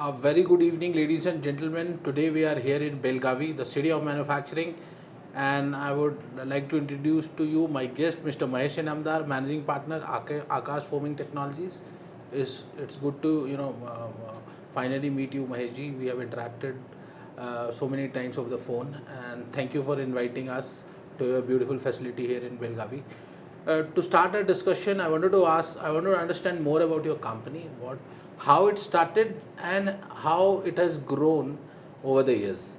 A very good evening, ladies and gentlemen. Today we are here in Belgavi, the city of manufacturing, and I would like to introduce to you my guest, Mr. Mahesh Inamdar, Managing Partner, Akash Foaming Technologies. It's good to finally meet you, Maheshji. We have interacted so many times over the phone, and thank you for inviting us to your beautiful facility here in Belgavi. To start a discussion, I wanted to understand more about your company, how it started and how it has grown over the years.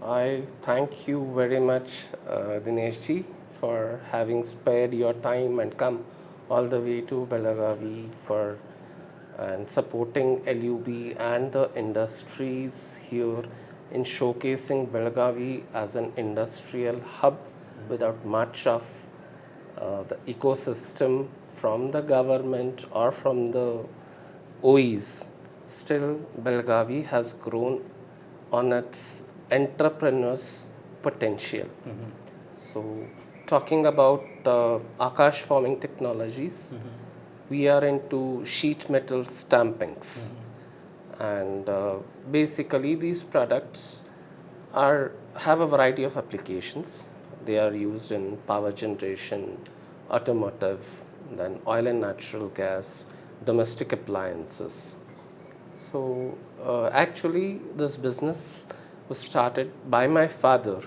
I thank you very much, Dineshji, for having spared your time and come all the way to Belagavi for and supporting LUB and the industries here in showcasing Belagavi as an industrial hub without much of the ecosystem from the government or from the OEs. Still, Belgavi has grown on its entrepreneurs' potential. So, talking about Akash Forming Technologies, we are into sheet metal stampings, and basically these products have a variety of applications. They are used in power generation, automotive, then oil and natural gas, domestic appliances. So actually, this business was started by my father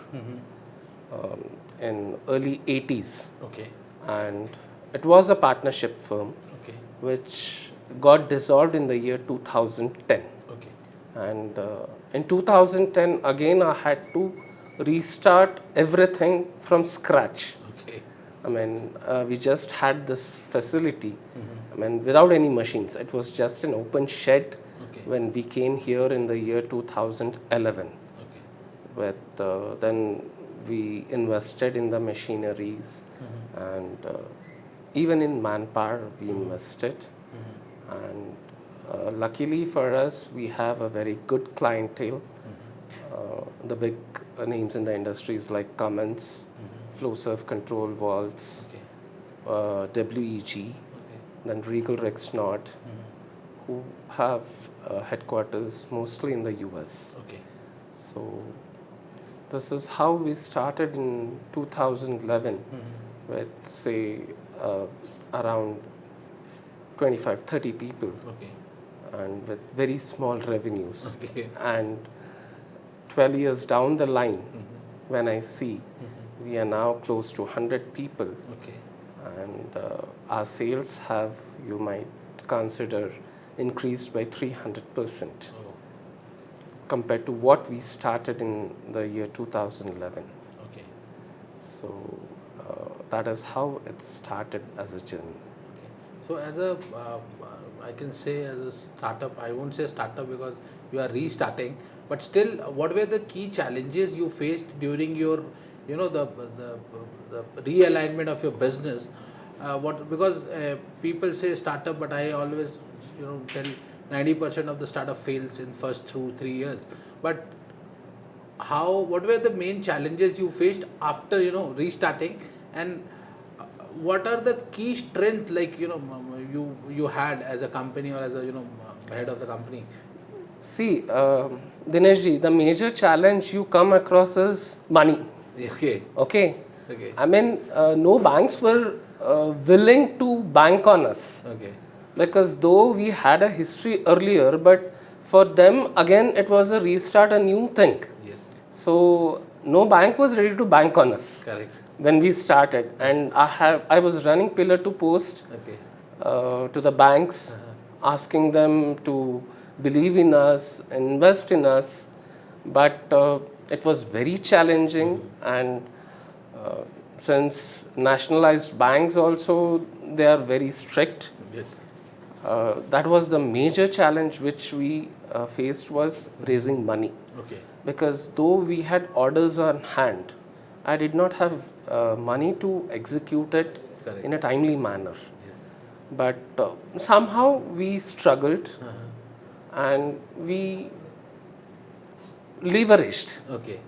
in early 80s, Okay. and it was a partnership firm Okay. which got dissolved in the year 2010. Okay. And in 2010, again, I had to restart everything from scratch. Okay. I mean, we just had this facility, I mean, without any machines. It was just an open shed Okay. when we came here in the year 2011. Okay. With then we invested in the machineries, and even in manpower we invested. And luckily for us, we have a very good clientele. The big names in the industries like Cummins, Flow Surf Control Valves, WEG, then Regal Rexnord, who have headquarters mostly in the US. Okay. So this is how we started in 2011 with, say, around 25, 30 people, Okay. and with very small revenues. Okay. And 12 years down the line, when I see we are now close to 100 people, Okay. and our sales have, you might consider, increased by 300% Oh. compared to what we started in the year 2011. Okay. So that is how it started as a journey. Okay. So I can say as a startup, I won't say startup because you are restarting, but still, what were the key challenges you faced during your, the realignment of your business? Because people say startup, but I always, tell 90% of the startup fails in first 2-3 years. But what were the main challenges you faced after restarting, and what are the key strengths like you had as a company or as a head of the company? See, Dineshji, the major challenge you come across is money. Okay. Okay. Okay. I mean, no banks were willing to bank on us, Okay. because though we had a history earlier, but for them again it was a restart, a new thing. Yes. So no bank was ready to bank on us Correct. when we started, and I was running pillar to post Okay. to the banks, asking them to believe in us, invest in us, but it was very challenging. And since nationalized banks also, they are very strict. Yes. That was the major challenge which we faced, was raising money, Okay. because though we had orders on hand, I did not have money to execute it Correct. in a timely manner. Yes. But somehow we struggled, and we leveraged Okay.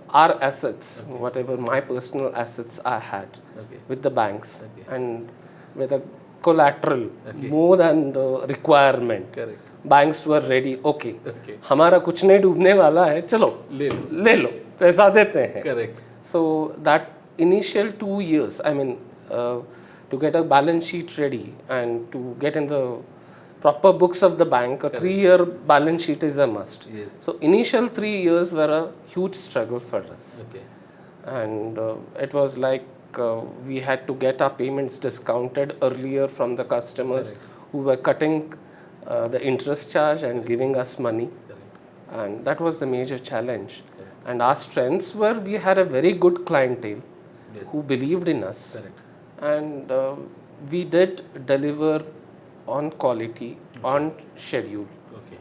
our assets, whatever my personal assets I had, Okay. with the banks, Okay. and with a collateral Okay. more than the requirement. Correct. banks were ready. Okay, Okay. हमारा कुछ नहीं डूबने वाला है, चलो ले लो पैसा देते हैं. Correct. So that initial 2 years, I mean, to get a balance sheet ready and to get in the proper books of the bank, a 3-year balance sheet is a must. Yes. So initial 3 years were a huge struggle for us. Okay. And it was like we had to get our payments discounted earlier from the customers who were cutting the interest charge and giving us money. And that was the major challenge. And our strengths were we had a very good clientele who believed in us. Correct. And we did deliver on quality, on schedule, Okay.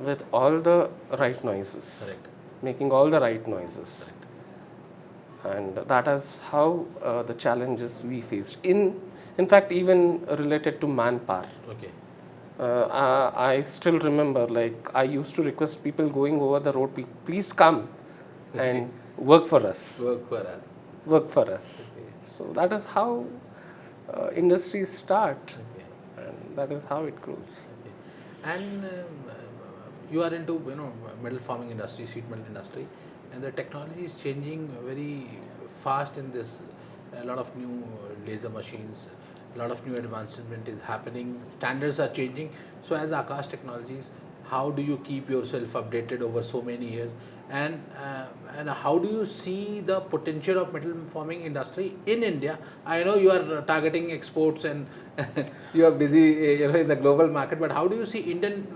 with all the right noises, Correct. making all the right noises. And that is how the challenges we faced. In fact, even related to manpower. Okay. I still remember, like, I used to request people going over the road, please come and work for us. Work for us. Work for us. Okay. So that is how industries start, Okay. and that is how it grows. Okay. And you are into metal forming industry, sheet metal industry, and the technology is changing very fast in this. A lot of new laser machines, a lot of new advancement is happening. Standards are changing. So as Akash Technologies, how do you keep yourself updated over so many years? And how do you see the potential of metal forming industry in India? I know you are targeting exports and you are busy in the global market, but how do you see Indian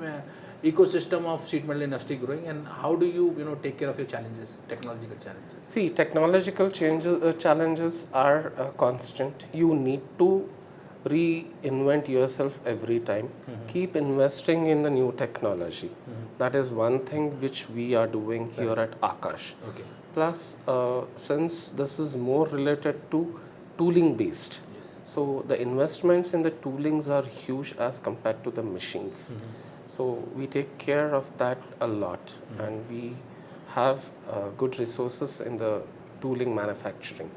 ecosystem of sheet metal industry growing, and how do you take care of your challenges, technological challenges? See, technological challenges are constant. You need to reinvent yourself every time. Keep investing in the new technology. That is one thing which we are doing here at Akash. Okay. Plus, since this is more related to tooling based, so the investments in the toolings are huge as compared to the machines. So we take care of that a lot, and we have good resources in the tooling manufacturing.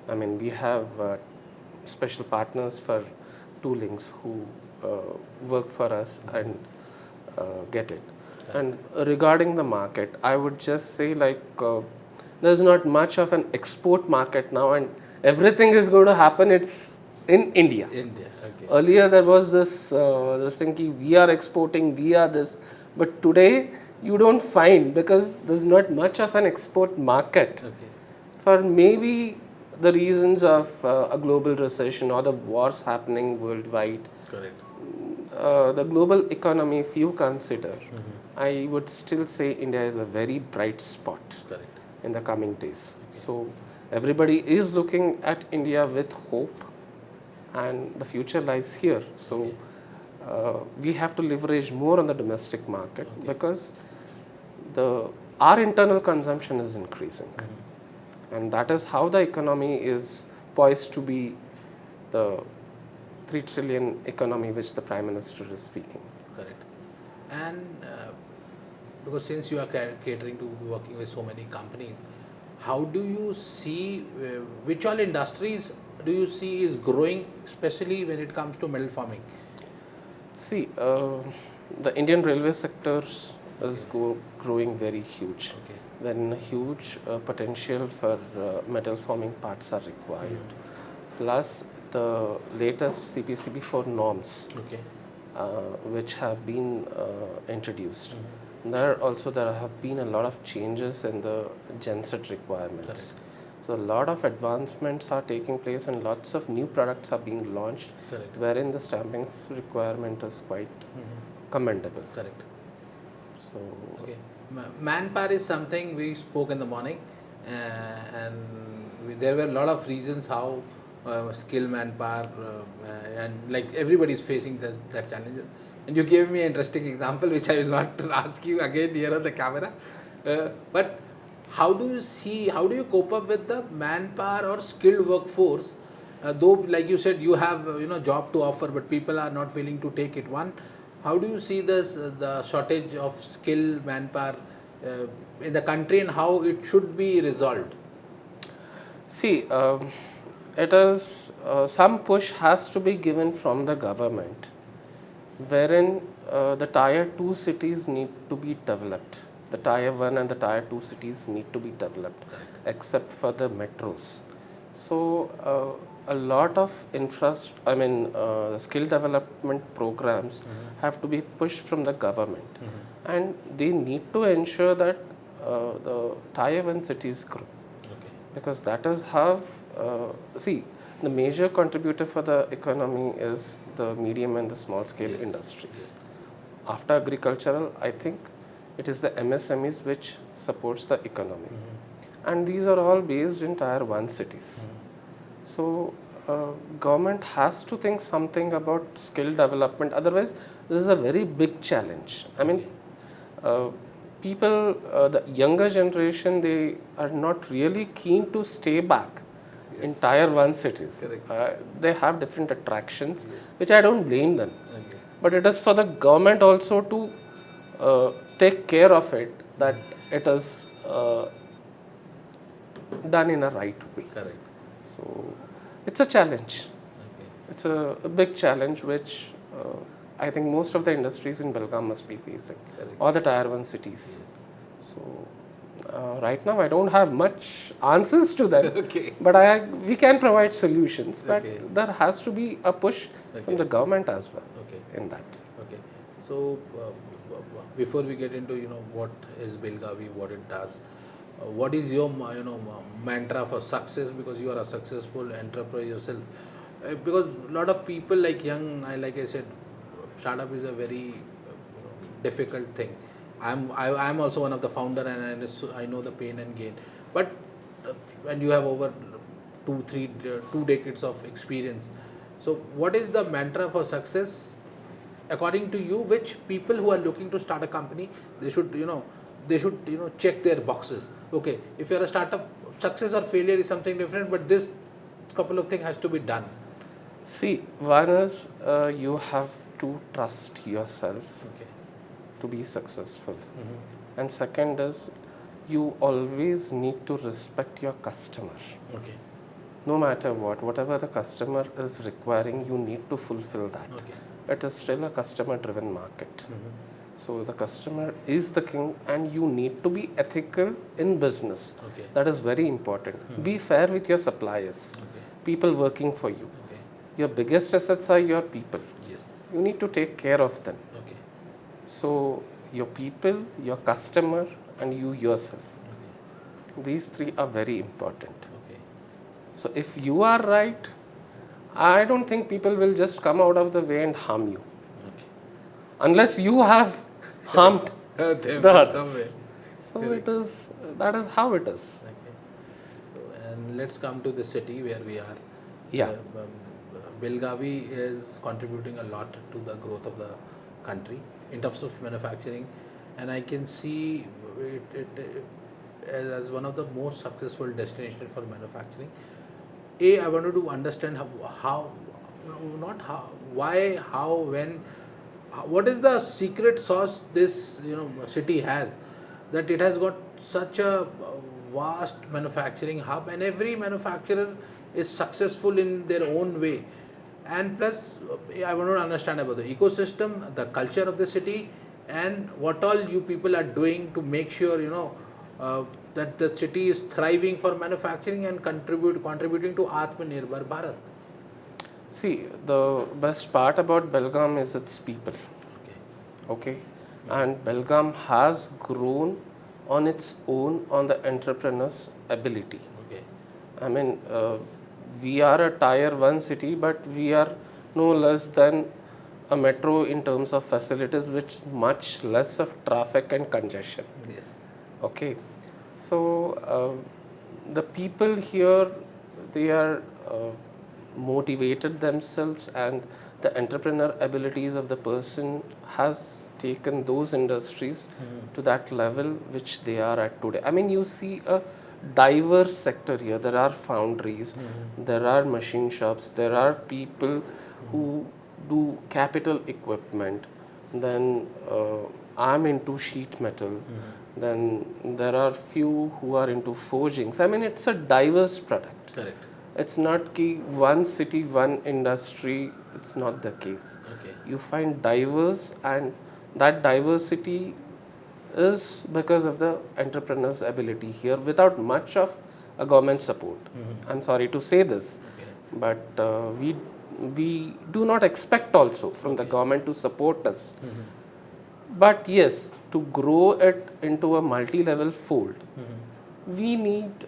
I mean, we have special partners for toolings who work for us and get it. And regarding the market, I would just say, like, there's not much of an export market now, and everything is going to happen. It's in India. India. Okay. Earlier there was this thing ki we are exporting, we are this, but today you don't find, because there's not much of an export market. Okay. For maybe the reasons of a global recession or the wars happening worldwide. Correct. The global economy, if you consider, I would still say India is a very bright spot Correct. in the coming days. So everybody is looking at India with hope, and the future lies here. So we have to leverage more on the domestic market, because our internal consumption is increasing, and that is how the economy is poised to be the 3 trillion economy which the Prime Minister is speaking. Correct. And because since you are catering to working with so many companies, how do you see which all industries do you see is growing, especially when it comes to metal forming? See, the Indian railway sectors is growing very huge. Okay. Then huge potential for metal forming parts are required. Plus the latest CPCB4 norms, Okay. which have been introduced. There have been a lot of changes in the genset requirements. So a lot of advancements are taking place, and lots of new products are being launched, Correct. wherein the stamping requirement is quite commendable. Correct. So Okay. Manpower is something we spoke in the morning, and there were a lot of reasons how skill manpower and like everybody is facing that challenge. And you gave me an interesting example, which I will not ask you again here on the camera. But how do you cope up with the manpower or skilled workforce? Though, like you said, you have job to offer, but people are not willing to take it. One, how do you see the shortage of skilled manpower in the country, and how it should be resolved? see, it is some push has to be given from the government, wherein the tier 2 cities need to be developed. The tier 1 and the tier 2 cities need to be developed, except for the metros. So, a lot of skill development programs have to be pushed from the government, and they need to ensure that the tier 1 cities grow, Okay. because that is how, see, the major contributor for the economy is the medium and the small scale Yes. industries. Yes. After agricultural, I think it is the MSMEs which supports the economy, and these are all based in tier 1 cities. So, government has to think something about skill development. Otherwise, this is a very big challenge. I mean, people, the younger generation, they are not really keen to stay back in tier 1 cities. Correct. They have different attractions, which I don't blame them. Okay. But it is for the government also to take care of it, that it is done in a right way. Correct. So it's a challenge. Okay. It's a big challenge which I think most of the industries in Belgaum must be facing, Correct. all the tier 1 cities. So right now I don't have much answers to that, Okay. but we can provide solutions. But Okay. there has to be a push from the government as well Okay. in that. Okay. So before we get into what is Belgavi, what it does, what is your mantra for success, because you are a successful entrepreneur yourself. Because a lot of people like like I said, startup is a very difficult thing. I'm also one of the founder, and I know the pain and gain. But when you have over 2 decades of experience, so what is the mantra for success according to you, which people who are looking to start a company, they should check their boxes. Okay, if you're a startup, success or failure is something different, but this couple of things has to be done. See, one is you have to trust yourself Okay. to be successful. And second is you always need to respect your customer. Okay. No matter whatever the customer is requiring, you need to fulfill that. Okay. It is still a customer driven market. So the customer is the king, and you need to be ethical in business. Okay. That is very important. Be fair with your suppliers, Okay. people working for you. Okay. Your biggest assets are your people. Yes. You need to take care of them. Okay. So your people, your customer, and you yourself. These three are very important. Okay. So if you are right, I don't think people will just come out of the way and harm you, Okay. unless you have harmed Them the in some others. way. So that is how it is. Okay. So, and let's come to the city where we are. Yeah. Belgavi is contributing a lot to the growth of the country in terms of manufacturing, and I can see it as one of the most successful destinations for manufacturing. I wanted to understand how not how, why, how, when, what is the secret sauce this city has, that it has got such a vast manufacturing hub, and every manufacturer is successful in their own way. And plus, I want to understand about the ecosystem, the culture of the city, and what all you people are doing to make sure that the city is thriving for manufacturing and contributing to Atmanirbhar Bharat. See, the best part about Belgaum is its people. Okay, and Belgaum has grown on its own on the entrepreneur's ability. Okay. I mean, we are a tier 1 city, but we are no less than a metro in terms of facilities, which much less of traffic and congestion. Yes. Okay, so the people here, they are motivated themselves, and the entrepreneur abilities of the person has taken those industries to that level which they are at today. I mean, you see a diverse sector here. There are foundries, there are machine shops, there are people who do capital equipment, then I'm into sheet metal, then there are few who are into forgings. I mean, it's a diverse product. Correct. It's not key one city, one industry. It's not the case. Okay. You find diverse, and that diversity is because of the entrepreneur's ability here without much of a government support. I'm sorry to say this, Okay. but we do not expect also from the government to support us. But yes, to grow it into a multi-level fold, we need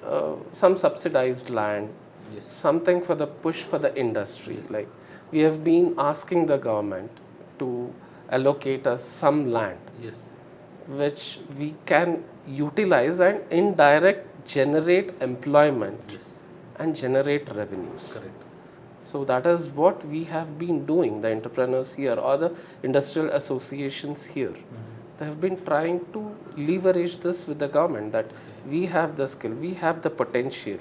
some subsidized land, Yes. something for the push for the industry. Like we have been asking the government to allocate us some land Yes. which we can utilize and indirect generate employment Yes. and generate revenues. Correct. So that is what we have been doing, the entrepreneurs here or the industrial associations here. They have been trying to leverage this with the government that we have the skill, we have the potential.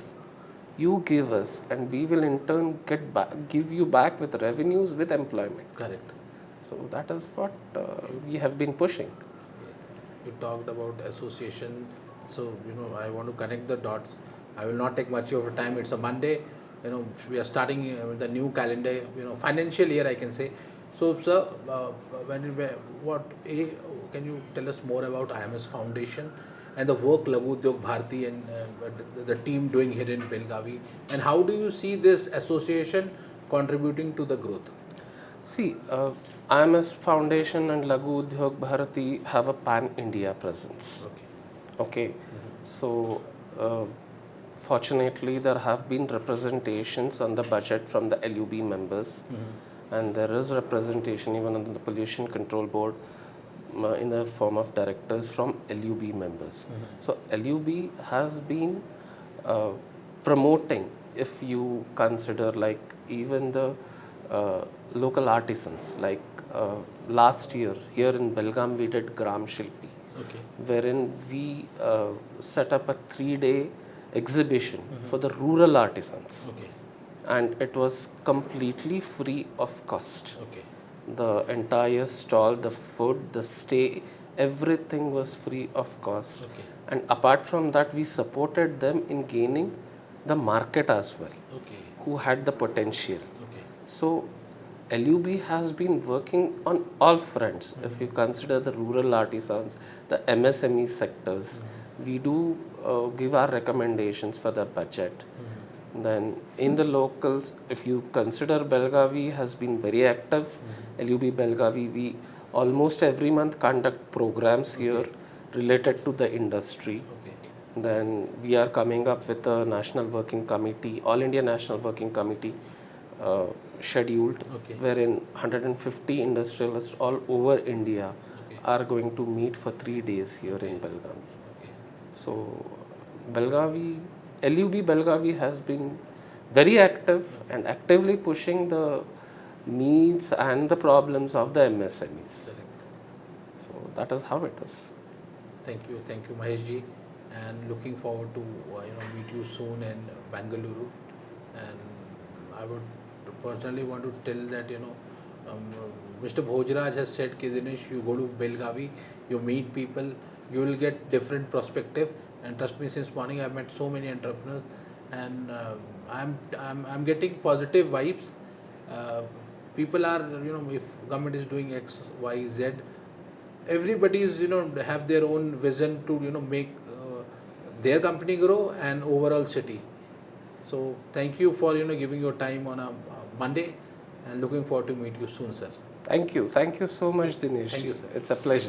You give us, and we will in turn give you back with revenues, with employment. Correct. So that is what we have been pushing. You talked about association, so I want to connect the dots. I will not take much of your time. It's a Monday. We are starting with the new calendar. Financial year, I can say. So, sir, can you tell us more about IMS Foundation and the work Laghu Udyog Bharati and the team doing here in Belgavi, and how do you see this association contributing to the growth? See, IMS Foundation and Laghu Udyog Bharati have a pan-India presence. Okay. So, fortunately, there have been representations on the budget from the LUB members, and there is representation even on the Pollution Control Board in the form of directors from LUB members. So, LUB has been promoting, if you consider like even the local artisans, like last year here in Belgavi we did Gram Shilpi, wherein we set up a 3-day exhibition for the rural artisans, and it was completely free of cost. The entire stall, the food, the stay, everything was free of cost. And apart from that, we supported them in gaining the market as well, who had the potential. So LUB has been working on all fronts. If you consider the rural artisans, the MSME sectors, we do give our recommendations for the budget. Then in the locals, if you consider Belgavi has been very active, LUB Belgavi, we almost every month conduct programs here related to the industry. Then we are coming up with a national working committee, All India National Working Committee scheduled, wherein 150 industrialists all over India are going to meet for 3 days here in Belgavi. So Belgavi, LUB Belgavi has been very active and actively pushing the needs and the problems of the MSMEs. So that is how it is. Thank you, Mahesh ji, and looking forward to meet you soon in Bangalore. And I would personally want to tell that Mr. Bhojraj has said, "Ki Dinesh, you go to Belgavi, you meet people, you will get different perspective." And trust me, since morning I've met so many entrepreneurs, and I'm getting positive vibes. People are if government is doing X, Y, Z, everybody is have their own vision to make their company grow and overall city. So thank you for giving your time on a Monday, and looking forward to meet you soon, sir. Thank you so much, Dinesh. Thank you, sir. It's a pleasure.